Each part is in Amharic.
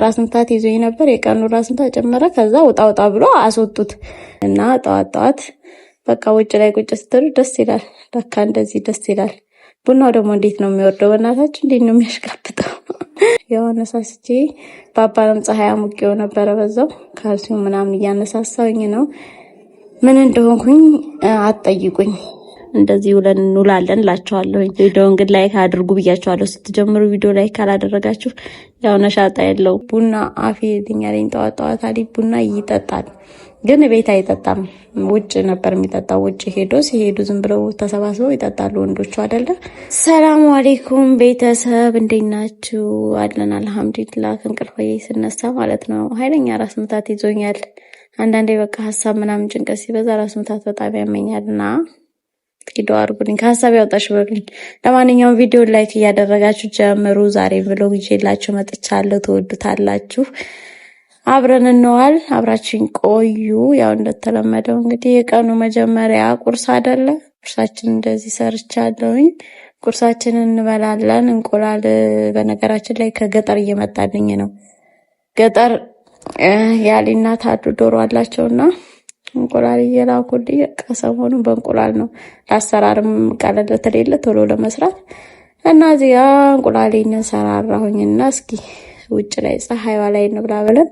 ራስ ምታት ይዞኝ ነበር። የቀኑ ራስ ምታት ጨመረ። ከዛ ውጣ ብሎ አስወጡት እና ጠዋት በቃ ውጭ ላይ ቁጭ ስትሉ ደስ ይላል። በቃ እንደዚህ ደስ ይላል። ቡናው ደግሞ እንዴት ነው የሚወርደው? በእናታችሁ እንዴት ነው የሚያሽቃብጠው? የሆነ ሳስቼ ባባለም ፀሐይ አሙቄው ነበረ። በዛው ካልሲው ምናምን እያነሳሳውኝ ነው። ምን እንደሆንኩኝ አትጠይቁኝ። እንደዚህ ውለን እንውላለን እላችኋለሁ። ቪዲዮውን ግን ላይክ አድርጉ ብያችኋለሁ። ስትጀምሩ ቪዲዮ ላይክ ካላደረጋችሁ ያው ነሻጣ የለው። ቡና አፌ ይልኛል። ጠዋት አሊ ቡና ይጠጣል፣ ግን ቤት አይጠጣም። ውጭ ነበር የሚጠጣው። ውጭ ሲሄዱ ዝም ብለው ተሰባስበው ይጠጣሉ ወንዶቹ አይደለ። ሰላም አለይኩም ቤተሰብ፣ እንዴት ናችሁ? አለን አልሐምዱሊላህ። ከእንቅልፌ ስነሳ ማለት ነው ኃይለኛ ራስ ምታት ይዞኛል። አንዳንዴ በቃ ሀሳብ ምናምን ጭንቀት ሲበዛ ራስ ምታት በጣም ያመኛልና ቪዲዮ አድርጉልኝ፣ ከሀሳብ ያውጣሽ በሉኝ። ለማንኛውም ቪዲዮ ላይክ እያደረጋችሁ ጀምሩ። ዛሬ ብሎግ ይዤላችሁ መጥቻለሁ። ትወዱታላችሁ። አብረን እንዋል፣ አብራችን ቆዩ። ያው እንደተለመደው እንግዲህ የቀኑ መጀመሪያ ቁርስ አይደለ? ቁርሳችን እንደዚህ ሰርቻለሁኝ። ቁርሳችንን እንበላለን። እንቁላል በነገራችን ላይ ከገጠር እየመጣልኝ ነው። ገጠር ያሊና ታዱ ዶሮ አላቸውና እንቁላል እየላኩልኝ ሰሞኑን በእንቁላል ነው። ለአሰራርም ቀለል ተሌለ ቶሎ ለመስራት እና እዚያ እንቁላሌን ሰራራሁኝና እስኪ ውጭ ላይ ፀሐይዋ ላይ እንብላ ብለን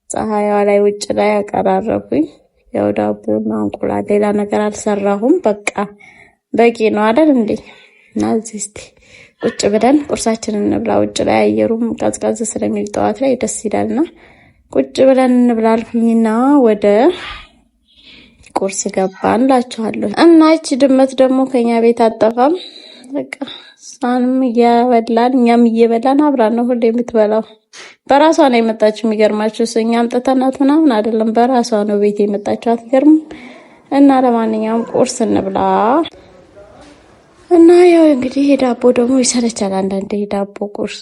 ፀሐይዋ ላይ ውጭ ላይ አቀራረብኩኝ። ያው ዳቦና እንቁላል ሌላ ነገር አልሰራሁም። በቃ በቂ ነው አይደል እንዴ? እና እዚህ እስቲ ቁጭ ብለን ቁርሳችንን እንብላ። ውጭ ላይ አየሩም ቀዝቀዝ ስለሚል ጠዋት ላይ ደስ ይላልና ቁጭ ብለን እንብላልኩኝና ወደ ቁርስ ገባን እላችኋለሁ። እና እቺ ድመት ደግሞ ከኛ ቤት አጠፋም። በቃ ሳንም እያበላን እኛም እየበላን አብራን ነው ሁሌ የምትበላው። በራሷ ነው የመጣችው። የሚገርማችሁ እኛም ጥተናት ምናምን አይደለም፣ በራሷ ነው ቤት የመጣችው። አትገርም? እና ለማንኛውም ቁርስ እንብላ እና ያው እንግዲህ ዳቦ ደግሞ ይሰለቻል አንዳንዴ። ዳቦ ቁርስ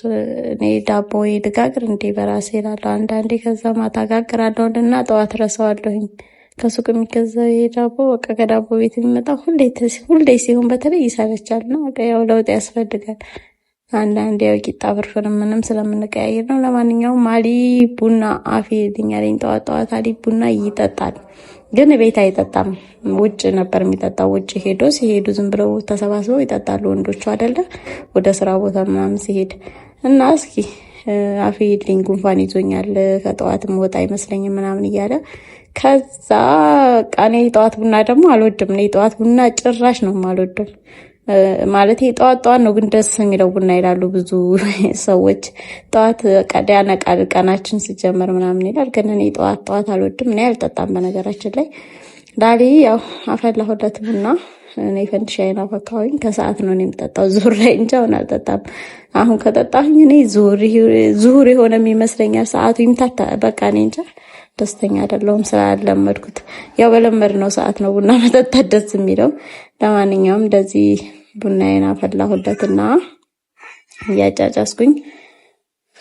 እኔ ዳቦ ልጋግር እንዴ በራሴ እላለሁ አንዳንዴ። ከዛ ማታ ጋግራለሁ እና ጠዋት ረሳዋለሁኝ። ከሱቅ የሚገዛው ዳቦ በቃ ከዳቦ ቤት የሚመጣው ሁሌ ሲሆን በተለይ ይሰለቻል ነው። በቃ ያው ለውጥ ያስፈልጋል። አንዳንዴ ያው ቂጣ ፍርፍር ምንም ስለምንቀያየር ነው። ለማንኛውም አሊ ቡና አፌ ይልኛል። ጠዋት አሊ ቡና ይጠጣል፣ ግን ቤት አይጠጣም። ውጭ ነበር የሚጠጣው። ውጭ ሲሄዱ ዝም ብለው ተሰባስበው ይጠጣሉ ወንዶቹ አይደለ፣ ወደ ስራ ቦታ ምናምን ሲሄድ እና እስኪ አፌ ይልኝ ጉንፋን ይዞኛል ከጠዋትም ወጣ አይመስለኝም ምናምን እያለ ከዛ ቃኔ ጠዋት ቡና ደግሞ አልወድም። እኔ ጠዋት ቡና ጭራሽ ነው የማልወደው። ማለት ጠዋት ነው ግን ደስ የሚለው ቡና ይላሉ ብዙ ሰዎች። ጠዋት ያነቃል ቀናችን ሲጀመር ምናምን ይላል። ግን እኔ ጠዋት አልወድም። እኔ አልጠጣም በነገራችን ላይ። ዳሊ ያው አፈላሁለት ቡና። እኔ ፈንድሻዬን አፈካሁኝ። ከሰዓት ነው እኔ የምጠጣው ዙሁር ላይ እንጂ አሁን አልጠጣም። አሁን ከጠጣሁኝ እኔ ዙሁር የሆነ የሚመስለኛል ሰዓቱ ይምታታ። በቃ እኔ እንጃ ደስተኛ አይደለሁም ስላልለመድኩት። ያው በለመድነው ሰዓት ነው ቡና መጠጣት ደስ የሚለው። ለማንኛውም እንደዚህ ቡናዬን አፈላሁለትና እያጫጫስኩኝ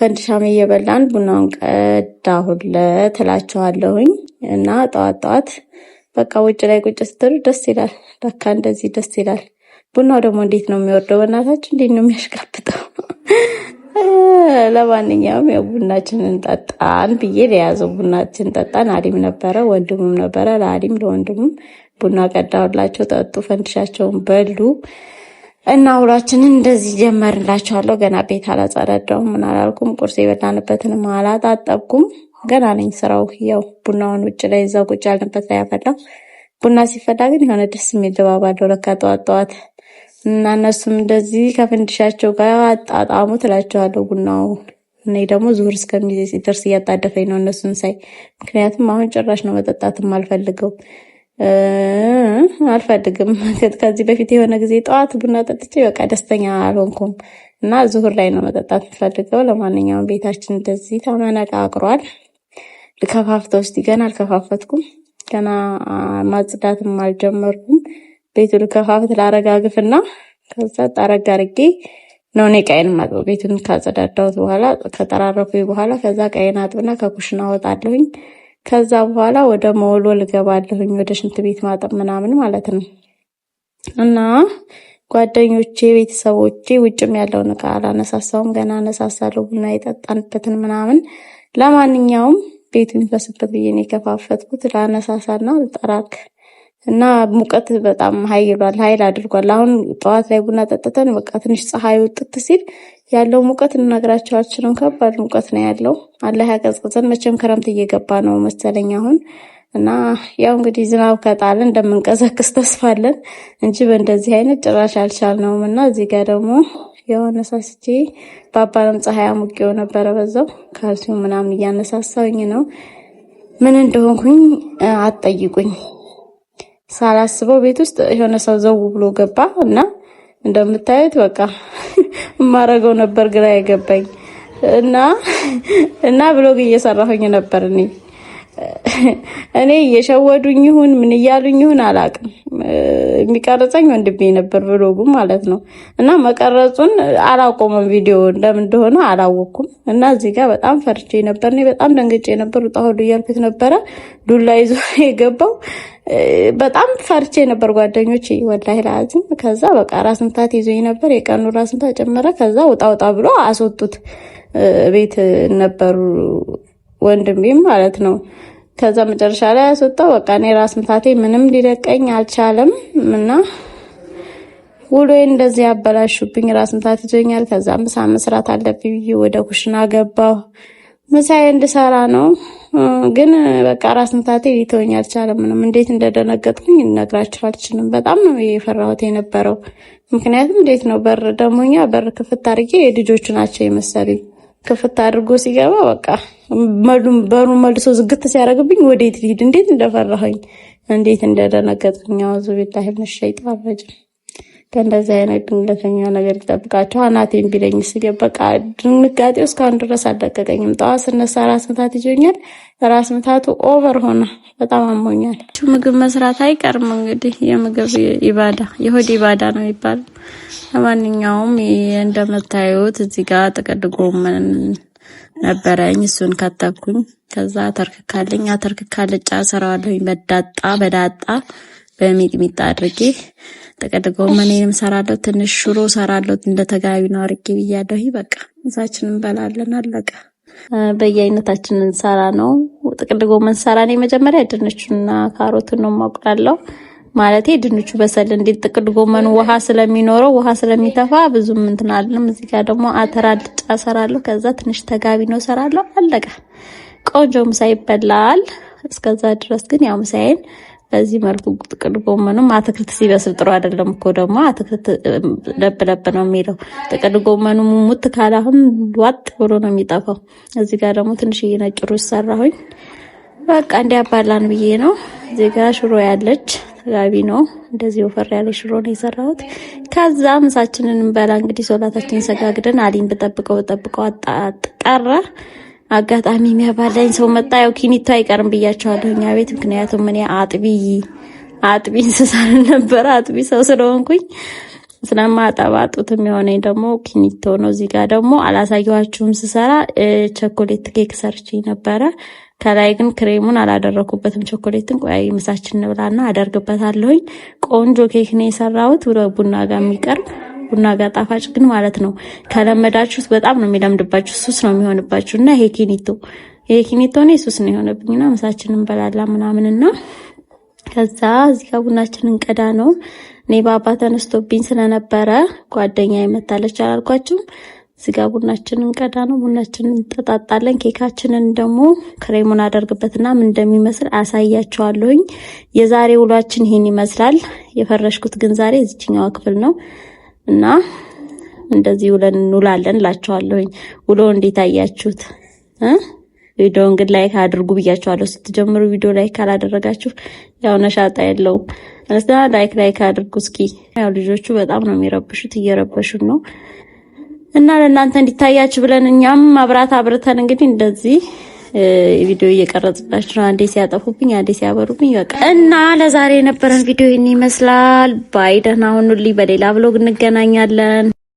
ፈንድሻም እየበላን ቡናውን ቀዳሁለት እላችኋለሁኝ። እና ጠዋት በቃ ውጭ ላይ ቁጭ ስትሉ ደስ ይላል። በቃ እንደዚህ ደስ ይላል። ቡናው ደግሞ እንዴት ነው የሚወርደው? በእናታችሁ እንዴት ነው የሚያሽቃብጠው? ለማንኛውም ያው ቡናችንን ጠጣን ብዬ ለያዘው ቡናችን ጠጣን። አሊም ነበረ ወንድሙም ነበረ። ለአሊም ለወንድሙም ቡና ቀዳሁላቸው፣ ጠጡ፣ ፈንድሻቸውን በሉ እና ውሏችንን እንደዚህ ጀመርላችኋለሁ። ገና ቤት አላጸዳዳሁም ምን አላልኩም። ቁርስ የበላንበትንም አላጣጠብኩም። ገና ነኝ ስራው። ያው ቡናውን ውጭ ላይ እዛው ቁጭ ያልንበት ላይ ያፈላው። ቡና ሲፈላ ግን የሆነ ደስ የሚል ድባብ አለው ለካ ጠዋት እና እነሱም እንደዚህ ከፈንድሻቸው ጋር አጣጣሙ ትላቸዋለሁ ቡናው። እኔ ደግሞ ዙሁር እስከሚደርስ እያጣደፈኝ ነው እነሱን ሳይ። ምክንያቱም አሁን ጭራሽ ነው መጠጣትም አልፈልግም። ከዚህ በፊት የሆነ ጊዜ ጠዋት ቡና ጠጥቼ በቃ ደስተኛ አልሆንኩም እና ዙሁር ላይ ነው መጠጣት ፈልገው። ለማንኛውም ቤታችን እንደዚህ ተመነቃቅሯል። ልከፋፍተው እስቲ ገና አልከፋፈትኩም። ገና ማጽዳትም አልጀመርኩም። ቤቱ ልከፋፍት ላረጋግፍና ከዛ ጠረግ አድርጌ ነው እኔ ቀይን ማጥበው። ቤቱን ካጸዳዳሁት በኋላ ከጠራረኩኝ በኋላ ከዛ ቀይን አጥብና ከኩሽና ወጣለሁኝ። ከዛ በኋላ ወደ መወልወል እገባለሁኝ፣ ወደ ሽንት ቤት ማጠብ ምናምን ማለት ነው። እና ጓደኞቼ ቤተሰቦቼ ውጭም ያለውን እቃ አላነሳሳውም፣ ገና አነሳሳለሁ። ቡና የጠጣንበትን ምናምን ለማንኛውም ቤቱ የሚፈስበት ብዬ ነው የከፋፈትኩት ላነሳሳና ልጠራክ እና ሙቀት በጣም ኃይል አድርጓል። አሁን ጠዋት ላይ ቡና ጠጥተን በቃ ትንሽ ፀሐይ ወጥት ሲል ያለው ሙቀት እንነግራችሁ አልችልም። ከባድ ሙቀት ነው ያለው። አላህ ያቀዝቅዘን። መቼም ክረምት እየገባ ነው መሰለኝ አሁን እና ያው እንግዲህ ዝናብ ከጣለ እንደምንቀዘቅዝ ተስፋለን እንጂ በእንደዚህ አይነት ጭራሽ አልቻልነውም። እና እዚህ ጋር ደግሞ የሆነ ሳስቼ ባባለም ፀሐይ አሙቄው ነበረ በዛው ካልሲው ምናምን እያነሳሳውኝ ነው። ምን እንደሆንኩኝ አትጠይቁኝ። ሳላስበው ቤት ውስጥ የሆነ ሰው ዘው ብሎ ገባ እና እንደምታዩት በቃ ማረገው ነበር ግራ የገባኝ እና ብሎግ እየሰራሁኝ ነበር። እኔ እየሸወዱኝ ይሁን ምን እያሉኝ ይሁን አላቅም። የሚቀርጸኝ ወንድሜ ነበር ብሎጉ ማለት ነው። እና መቀረጹን አላቆመም ቪዲዮ እንደምን እንደሆነ አላወኩም። እና እዚህ ጋር በጣም ፈርቼ ነበር። እኔ በጣም ደንግጬ ነበር። ጣሁሉ እያልኩት ነበረ። ዱላ ይዞ የገባው በጣም ፈርቼ ነበር ጓደኞቼ ወላሂ ላዚም። ከዛ በቃ ራስ ምታት ይዞኝ ነበር። የቀኑ ራስ ምታት ጨመረ። ከዛ ውጣ ብሎ አስወጡት። ቤት ነበሩ ወንድሜም ማለት ነው። ከዛ መጨረሻ ላይ አስወጣው። በቃ እኔ ራስ ምታቴ ምንም ሊለቀኝ አልቻለም እና ውሎዬን እንደዚህ ያበላሹብኝ። ራስ ምታት ይዞኛል። ከዛ ምሳ መስራት አለብኝ ብዬ ወደ ኩሽና ገባሁ። ምሳዬ እንድሰራ ነው ግን በቃ ራስ ምታቴ ሊተወኝ አልቻለም። ምንም እንዴት እንደደነገጥኩኝ ልነግራችሁ አልችልም። በጣም ነው የፈራሁት የነበረው። ምክንያቱም እንዴት ነው በር ክፍት አድርጌ የልጆቹ ናቸው የመሰለኝ ክፍት አድርጎ ሲገባ በቃ በሩን መልሶ ዝግት ሲያደርግብኝ ወዴት ልሂድ እንዴት እንደፈራሁኝ እንዴት እንደደነገጥኩኝ አውዙ ቢላሂ ሚነ ሸይጣን ረጂም። ከእንደዚህ አይነት ድንገተኛ ነገር ይጠብቃችሁ። አናቴን ቢለኝ በቃ ድንጋጤው እስካሁን ድረስ አልለቀቀኝም። ጠዋት ስነሳ ራስ ምታት ይዞኛል። ራስ ምታቱ ኦቨር ሆነ። በጣም አሞኛል። ምግብ መስራት አይቀርም እንግዲህ የምግብ ኢባዳ የሆድ ኢባዳ ነው የሚባለው። ለማንኛውም እንደምታዩት እዚህ ጋር ጥቅል ጎመን ነበረኝ። እሱን ከተኩኝ። ከዛ ተርክካ ልጫ ሰራዋለሁኝ በዳጣ በሚጥሚጣ አድርጌ ጥቅል ጎመኔንም ሰራለሁ። ትንሽ ሽሮ ሰራለሁ እንደተጋቢ ነው አድርጌ ብያለሁ። በቃ ምሳችንን እንበላለን አለቀ። በየአይነታችን እንሰራ ነው። ጥቅል ጎመን ሰራ ነው መጀመሪያ ድንቹና ካሮቱን ነው ማቁላለው። ማለቴ ድንቹ በሰል እንዴት ጥቅል ጎመኑ ውሃ ስለሚኖረው ውሃ ስለሚተፋ ብዙም እንትን አይደለም። እዚህ ጋር ደግሞ አተር አልጫ ሰራለሁ። ከዛ ትንሽ ተጋቢ ነው ሰራለሁ አለቀ። ቆንጆ ምሳ ይበላል። እስከዛ ድረስ ግን ያው ምሳዬን በዚህ መልኩ ጥቅል ጎመኑም አትክልት ሲበስል ጥሩ አይደለም እኮ ደግሞ አትክልት ለብ ነው የሚለው። ጥቅል ጎመኑ ሙት ካላሁን ዋጥ ብሎ ነው የሚጠፋው። እዚህ ጋር ደግሞ ትንሽ ነጭ ሩዝ ሰራሁኝ። በቃ እንዲያባላን ብዬ ነው። እዚህ ጋር ሽሮ ያለች ተጋቢ ነው። እንደዚህ ወፈር ያለ ሽሮ ነው የሰራሁት። ከዛ ምሳችንን እንበላ እንግዲህ ሶላታችንን ሰጋግደን አሊን በጠብቀው ቀረ። አጋጣሚ የሚያባላኝ ሰው መጣ። ያው ኪኒቶ አይቀርም ብያቸዋለሁ እኛ ቤት። ምክንያቱም እኔ አጥቢ እንስሳ ነበር። አጥቢ ሰው ስለሆንኩኝ ስለማጠባ ጡት የሚሆነኝ ደግሞ ኪኒቶ ነው። እዚህ ጋር ደግሞ አላሳየኋችሁም ስሰራ ቸኮሌት ኬክ ሰርቼ ነበረ። ከላይ ግን ክሬሙን አላደረኩበትም ቸኮሌትን። ቆይ ምሳችን እንብላና አደርግበታለሁኝ። ቆንጆ ኬክ ነው የሰራሁት ቡና ጋር የሚቀርብ ቡና ጋር ጣፋጭ ግን ማለት ነው። ከለመዳችሁት በጣም ነው የሚለምድባችሁ። ሱስ ነው የሚሆንባችሁ። እና ይሄ ኪኒቶ ነው ሱስ ነው የሆነብኝና ምሳችንን እንበላላ ምናምንና ከዛ እዚህ ጋር ቡናችንን ቀዳ ነው። እኔ ባባ ተነስቶብኝ ስለነበረ ጓደኛ ይመታለች አላልኳችሁም? እዚህ ጋር ቡናችንን ቀዳ ነው። ቡናችንን እንጠጣጣለን። ኬካችንን ደግሞ ክሬሙን አደርግበትና ምን እንደሚመስል አሳያችኋለሁኝ። የዛሬ ውሏችን ይሄን ይመስላል። የፈረሽኩት ግን ዛሬ እዚህኛው ክፍል ነው እና እንደዚህ ውለን እንውላለን እላችኋለሁኝ። ውሎ እንዴት አያችሁት? ቪዲዮውን ግን ላይክ አድርጉ ብያችኋለሁ። ስትጀምሩ ቪዲዮ ላይክ ካላደረጋችሁ ያው ነሻጣ የለውም። ስለዚህ ላይክ አድርጉ እስኪ። ያው ልጆቹ በጣም ነው የሚረብሹት፣ እየረበሹን ነው እና ለእናንተ እንዲታያችሁ ብለን እኛም መብራት አብርተን እንግዲህ እንደዚህ ቪዲዮ እየቀረጽላችሁ ነው። አንዴ ሲያጠፉብኝ አንዴ ሲያበሩብኝ በቃ እና ለዛሬ የነበረን ቪዲዮ ይሄን ይመስላል። ባይ ደህና ሁኑልኝ። በሌላ ብሎግ እንገናኛለን።